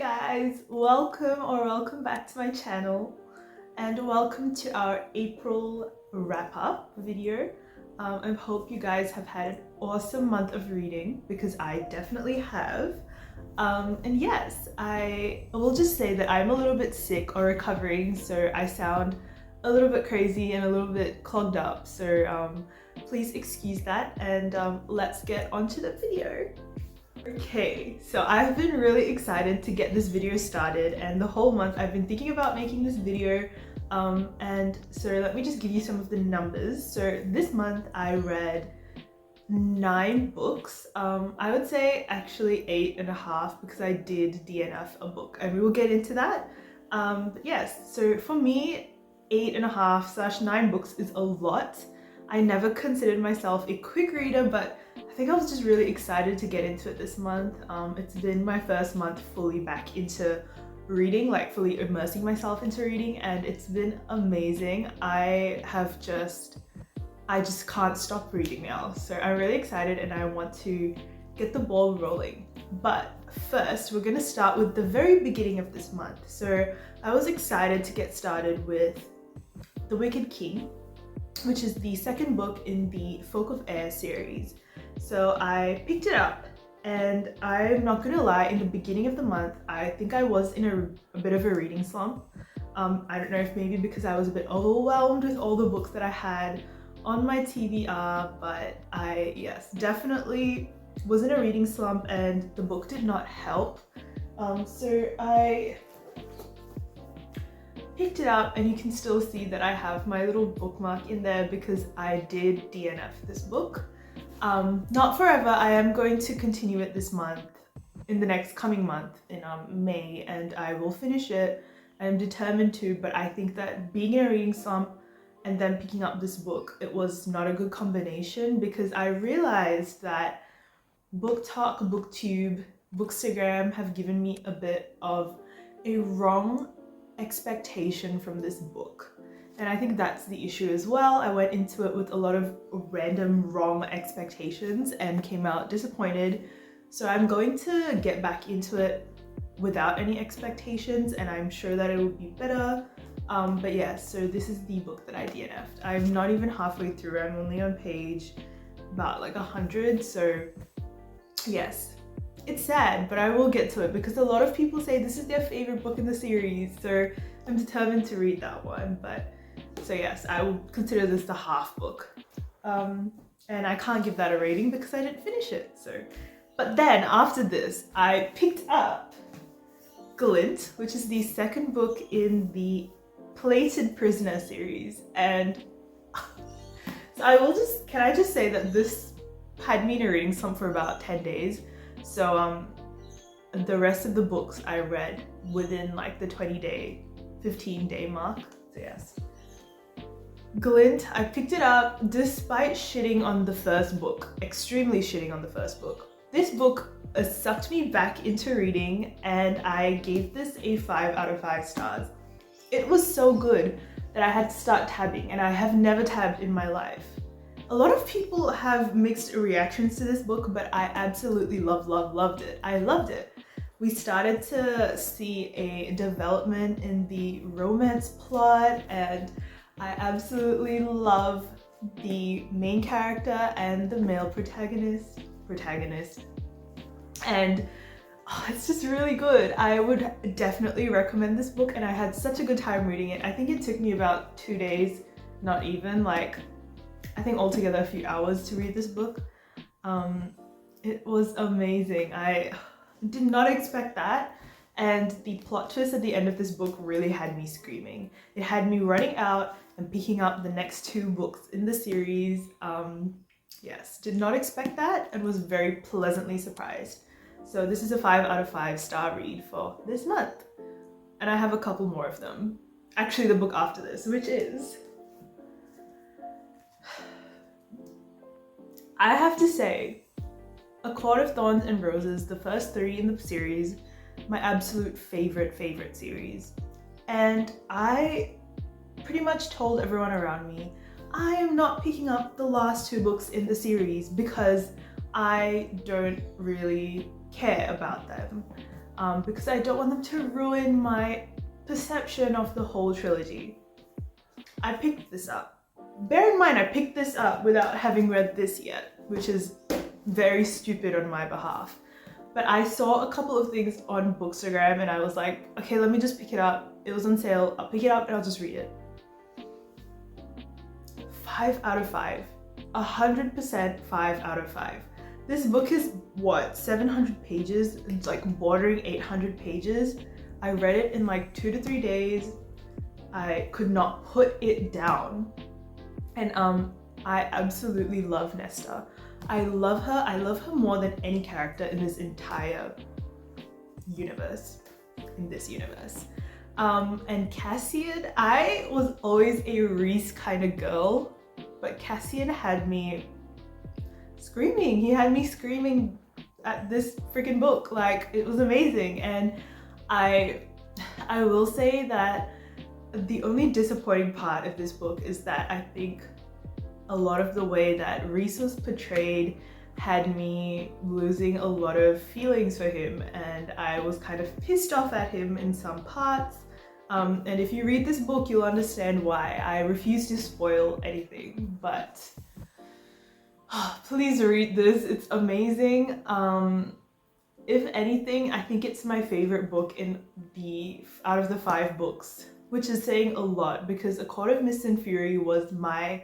guys, welcome back to my channel and welcome to our April wrap-up video. I hope you guys have had an awesome month of reading because I definitely have. And yes, I will just say that I'm a little bit sick or recovering, so I sound a little bit crazy and a little bit clogged up, so please excuse that, and let's get onto the video. Okay, so I've been really excited to get this video started, and the whole month I've been thinking about making this video, and so let me just give you some of the numbers. So this month I read 9 books. I would say actually 8.5 because I did DNF a book and we will get into that. But yes, so for me 8.5/9 books is a lot. I never considered myself a quick reader, but I think I was just really excited to get into it this month. It's been my first month fully back into reading, like fully immersing myself into reading, and it's been amazing. I just can't stop reading now. So I'm really excited and I want to get the ball rolling. But first, we're gonna start with the very beginning of this month. So I was excited to get started with The Wicked King, which is the second book in the Folk of Air series. So I picked it up, and I'm not gonna lie, in the beginning of the month, I think I was in a bit of a reading slump. I don't know if maybe because I was a bit overwhelmed with all the books that I had on my TBR, but yes, definitely was in a reading slump and the book did not help. So I picked it up, and you can still see that I have my little bookmark in there because I did DNF this book. Not forever. I am going to continue it this month, in the next coming month in May, and I will finish it. I am determined to, but I think that being in a reading slump and then picking up this book, it was not a good combination because I realized that BookTok, BookTube, Bookstagram have given me a bit of a wrong expectation from this book. And I think that's the issue as well. I went into it with a lot of random wrong expectations and came out disappointed. So I'm going to get back into it without any expectations, and I'm sure that it will be better. But yeah, so this is the book that I DNF'd. I'm not even halfway through. I'm only on page about like 100. So yes, it's sad, but I will get to it because a lot of people say this is their favorite book in the series. So I'm determined to read that one. But so yes, I will consider this the half book. And I can't give that a rating because I didn't finish it. So, but then after this, I picked up Glint, which is the second book in the Plated Prisoner series, and so can I just say that this had me in a reading slump for about 10 days. So the rest of the books I read within like the 20-day, 15-day mark. So yes. Glint, I picked it up despite shitting on the first book, extremely shitting on the first book. This book sucked me back into reading, and I gave this a 5 out of 5 stars. It was so good that I had to start tabbing, and I have never tabbed in my life. A lot of people have mixed reactions to this book, but I absolutely loved it. I loved it. We started to see a development in the romance plot, and I absolutely love the main character and the male protagonist, and it's just really good. I would definitely recommend this book, and I had such a good time reading it. I think it took me about 2 days, not even, like I think altogether a few hours to read this book. It was amazing. I did not expect that, and the plot twist at the end of this book really had me screaming. It had me running out and picking up the next 2 books in the series. Yes, did not expect that and was very pleasantly surprised. So this is a 5 out of 5 star read for this month. And I have a couple more of them. Actually, the book after this, which is... I have to say, A Court of Thorns and Roses, the first 3 in the series, my absolute favorite series. And I pretty much told everyone around me, I am not picking up the last 2 books in the series because I don't really care about them. because I don't want them to ruin my perception of the whole trilogy. I picked this up. Bear in mind, I picked this up without having read this yet, which is very stupid on my behalf. But I saw a couple of things on Bookstagram and I was like, okay, let me just pick it up. It was on sale. I'll pick it up and I'll just read it. 5 out of 5. 100% 5 out of 5. This book is what, 700 pages? It's like bordering 800 pages. I read it in like 2 to 3 days. I could not put it down. And I absolutely love Nesta. I love her. I love her more than any character in this entire universe. And Cassian, I was always a Reese kind of girl, but Cassian had me screaming. He had me screaming at this freaking book. Like, it was amazing. And I will say that the only disappointing part of this book is that I think a lot of the way that Reese was portrayed had me losing a lot of feelings for him, and I was kind of pissed off at him in some parts. And if you read this book, you'll understand why. I refuse to spoil anything, but please read this. It's amazing. If anything, I think it's my favorite book out of the 5 books, which is saying a lot because A Court of Mist and Fury was my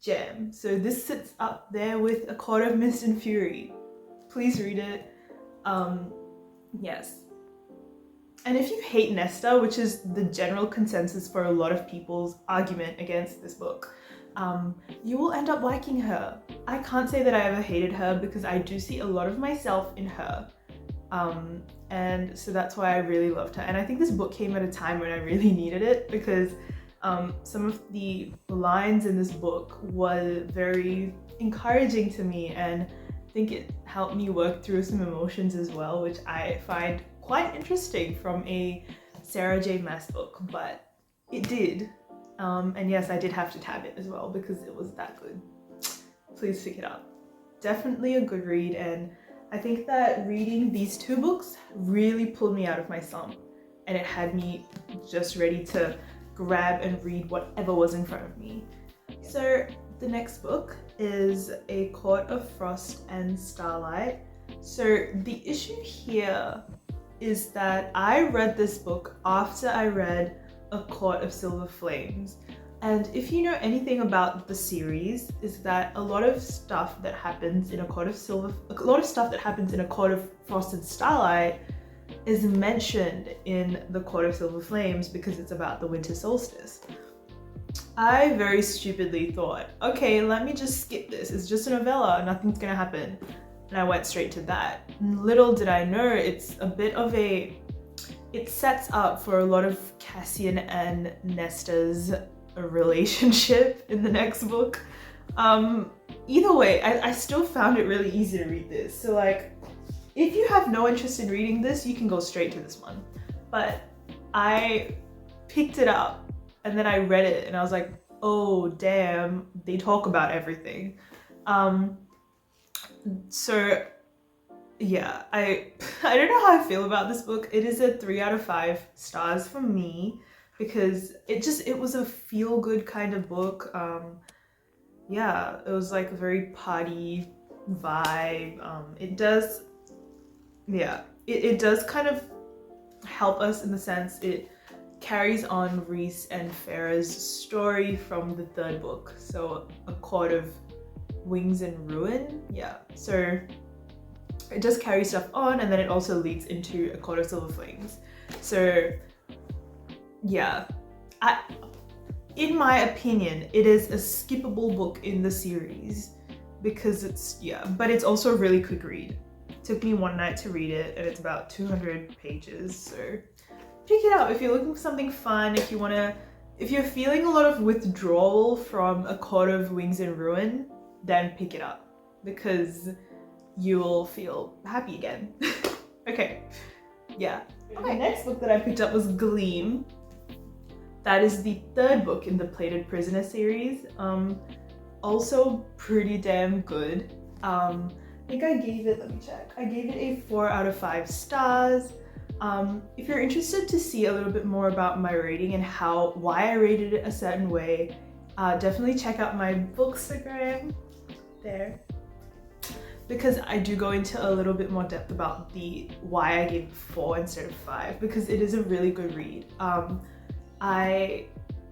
jam. So this sits up there with A Court of Mist and Fury. Please read it. Yes. And if you hate Nesta, which is the general consensus for a lot of people's argument against this book, you will end up liking her. I can't say that I ever hated her because I do see a lot of myself in her. And so that's why I really loved her. And I think this book came at a time when I really needed it because some of the lines in this book were very encouraging to me, and I think it helped me work through some emotions as well, which I find quite interesting from a Sarah J. Maas book, but it did. And yes, I did have to tab it as well because it was that good. Please pick it up. Definitely a good read, and I think that reading these 2 books really pulled me out of my slump, and it had me just ready to grab and read whatever was in front of me. So the next book is A Court of Frost and Starlight. So the issue here is that I read this book after I read A Court of Silver Flames. And if you know anything about the series, is that a lot of stuff that happens in A Court of Frost and Starlight is mentioned in The Court of Silver Flames because it's about the winter solstice. I very stupidly thought, okay, let me just skip this. It's just a novella, nothing's gonna happen. And I went straight to that. And little did I know, it's a bit of it sets up for a lot of Cassian and Nesta's relationship in the next book. Either way, I still found it really easy to read this. So like, if you have no interest in reading this, you can go straight to this one. But I picked it up and then I read it and I was like, oh damn, they talk about everything. So yeah, I don't know how I feel about this book. It is a 3 out of 5 stars for me because it was a feel-good kind of book. Yeah, it was like a very party vibe. It does kind of help us in the sense it carries on Reese and Farah's story from the 3rd book. So A Court of Wings and Ruin. Yeah, so it just carries stuff on, and then it also leads into A Court of Silver Flames. So yeah, in my opinion, it is a skippable book in the series because but it's also a really quick read. It took me 1 night to read it and it's about 200 pages, so pick it up if you're looking for something fun, if you're feeling a lot of withdrawal from A Court of Wings and Ruin, then pick it up because you'll feel happy again. Okay, yeah. Okay, next book that I picked up was Gleam. That is the 3rd book in the Plated Prisoner series. Also pretty damn good. I think I gave it, let me check. I gave it a 4 out of 5 stars. If you're interested to see a little bit more about my rating and why I rated it a certain way, definitely check out my Bookstagram there, because I do go into a little bit more depth about why I gave it 4 instead of 5, because it is a really good read. I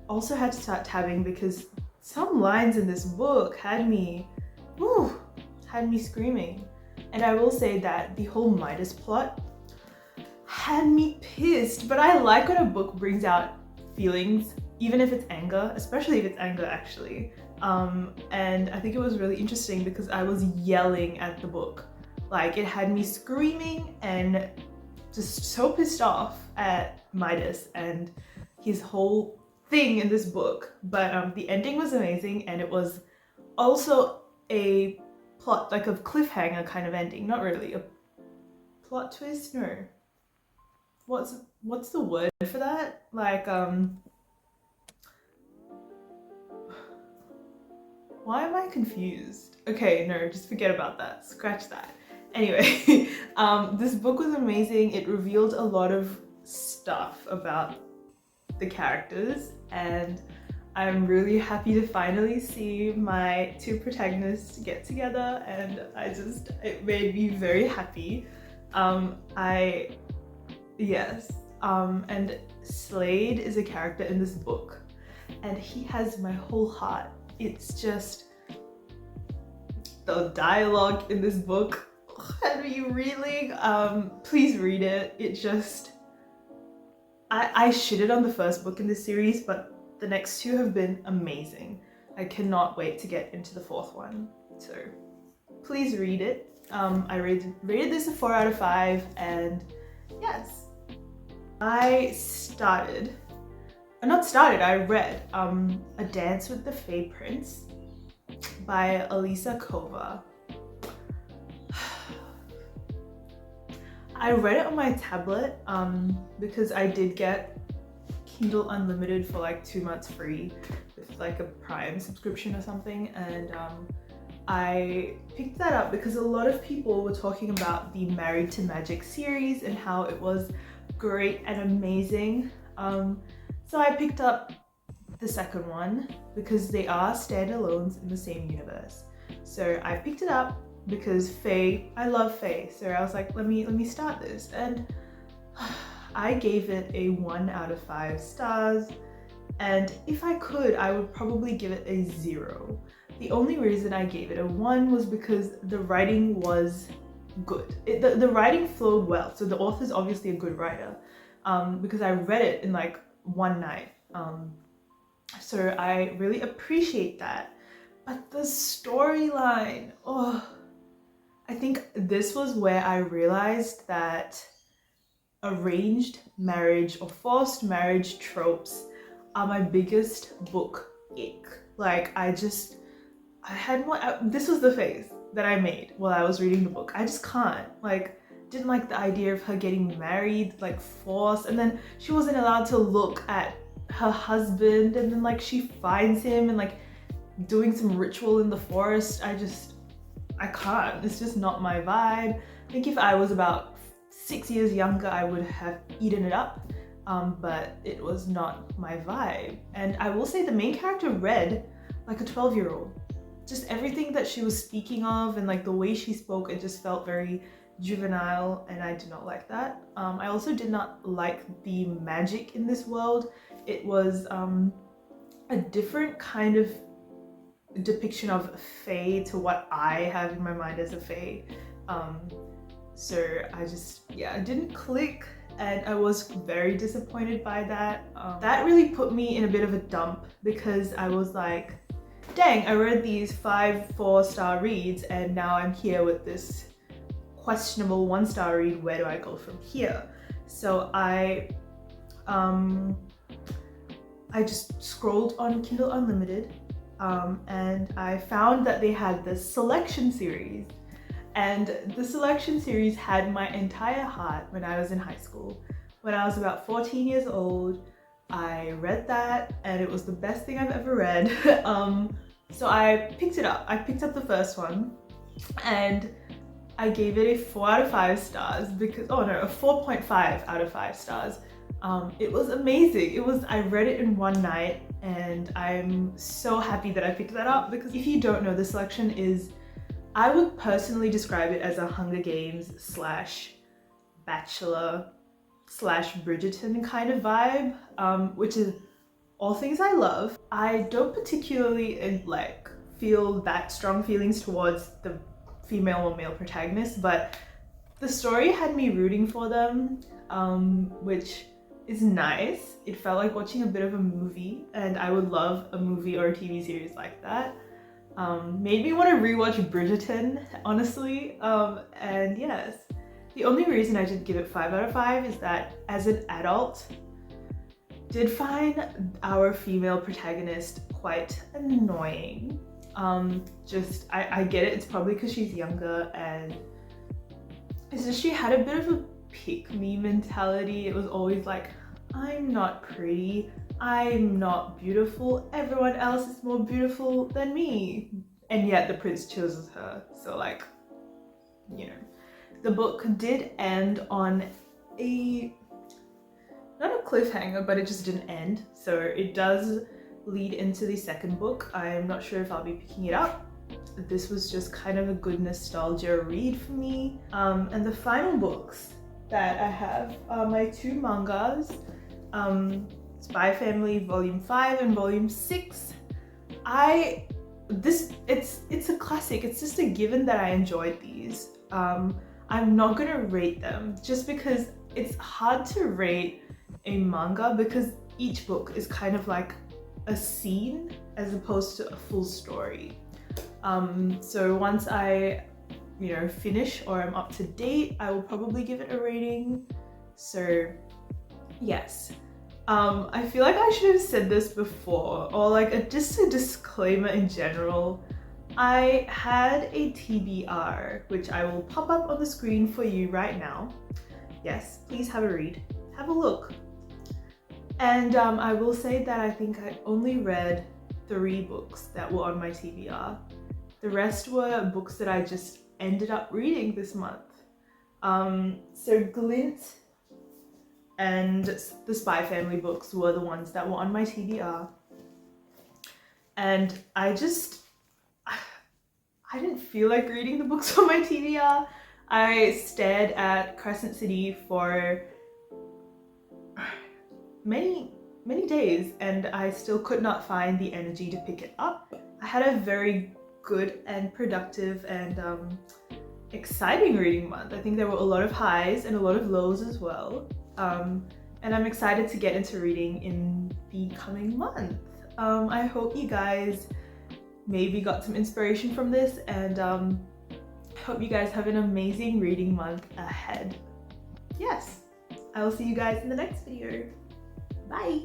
also had to start tabbing because some lines in this book had me screaming. And I will say that the whole Midas plot had me pissed, but I like when a book brings out feelings, even if it's anger, especially if it's anger actually. And I think it was really interesting because I was yelling at the book. Like, it had me screaming and just so pissed off at Midas and his whole thing in this book. But the ending was amazing, and it was also a plot, like a cliffhanger kind of ending. Not really a plot twist, no. What's the word for that? Like, why am I confused? Okay, no, just forget about that. Scratch that. Anyway, this book was amazing. It revealed a lot of stuff about the characters, and I'm really happy to finally see my 2 protagonists get together, and it made me very happy. And Slade is a character in this book, and he has my whole heart. It's just the dialogue in this book had me reeling. Please read it. It just, I shitted on the first book in this series, but the next 2 have been amazing. I cannot wait to get into the 4th one. So please read it. I rated this a 4 out of 5, and yes. I read A Dance with the Fae Prince by Elisa Kova. I read it on my tablet because I did get Kindle Unlimited for like 2 months free with like a Prime subscription or something, and I picked that up because a lot of people were talking about the Married to Magic series and how it was great and amazing. So I picked up the second one because they are standalones in the same universe. So I picked it up because Fae, I love Fae. So I was like, let me start this, and I gave it a 1 out of 5 stars. And if I could, I would probably give it a 0. The only reason I gave it a 1 was because the writing was good. The writing flowed well. So the author's obviously a good writer, because I read it in like one night. So I really appreciate that. But the storyline, I think this was where I realized that arranged marriage or forced marriage tropes are my biggest book ick. Like, this was the face that I made while I was reading the book. I just can't, didn't like the idea of her getting married, like forced, and then she wasn't allowed to look at her husband, and then she finds him and doing some ritual in the forest. I can't, it's just not my vibe. I think if I was about 6 years younger, I would have eaten it up, but it was not my vibe. And I will say the main character read like a 12-year-old. Just everything that she was speaking of and the way she spoke, it just felt very juvenile, and I did not like that. I also did not like the magic in this world. It was a different kind of depiction of Fae to what I have in my mind as a Fae. So it didn't click, and I was very disappointed by that. That really put me in a bit of a dump, because I was like, dang, I read these 5 4-star reads, and now I'm here with this questionable 1-star read. Where do I go from here? So I just scrolled on Kindle Unlimited, and I found that they had this selection series. And the selection series had my entire heart when I was in high school. When I was about 14 years old, I read that, and it was the best thing I've ever read. So I picked it up. I picked up the first one, and I gave it a 4 out of 5 stars because, oh no, a 4.5 out of 5 stars. It was amazing. I read it in one night and I'm so happy that I picked that up because if you don't know, the selection is, I would personally describe it as a Hunger Games slash Bachelor slash Bridgerton kind of vibe, which is all things I love. I don't particularly like feel that strong feelings towards the female or male protagonist, but the story had me rooting for them, which is nice. It felt like watching a bit of a movie, and I would love a movie or a TV series like that. Made me want to rewatch Bridgerton, honestly, and yes. The only reason I did give it 5 out of 5 is that as an adult, did find our female protagonist quite annoying. I get it, it's probably because she's younger and it's just she had a bit of a pick me mentality. It was always like, I'm not pretty, I'm not beautiful, everyone else is more beautiful than me. And yet the prince chooses her. So like, you know. The book did end on not a cliffhanger, but it just didn't end. So it does lead into the second book. I'm not sure if I'll be picking it up. This was just kind of a good nostalgia read for me. And the final books that I have are my 2 mangas, Spy Family Volume 5 and Volume 6. It's a classic. It's just a given that I enjoyed these. I'm not gonna rate them just because it's hard to rate a manga because each book is kind of like a scene as opposed to a full story. So once I, finish or I'm up to date, I will probably give it a rating. So yes. I feel like I should have said this before, or like just a disclaimer in general. I had a TBR, which I will pop up on the screen for you right now. Yes, please have a read, have a look. And I will say that I think I only read 3 books that were on my TBR. The rest were books that I just ended up reading this month. So Glint and the Spy Family books were the ones that were on my TBR. And I didn't feel like reading the books on my TBR. I stared at Crescent City for many days and I still could not find the energy to pick it up. I had a very good and productive and exciting reading month. I think there were a lot of highs and a lot of lows as well. And I'm excited to get into reading in the coming month. I hope you guys maybe got some inspiration from this, and I hope you guys have an amazing reading month ahead. Yes, I will see you guys in the next video. Bye!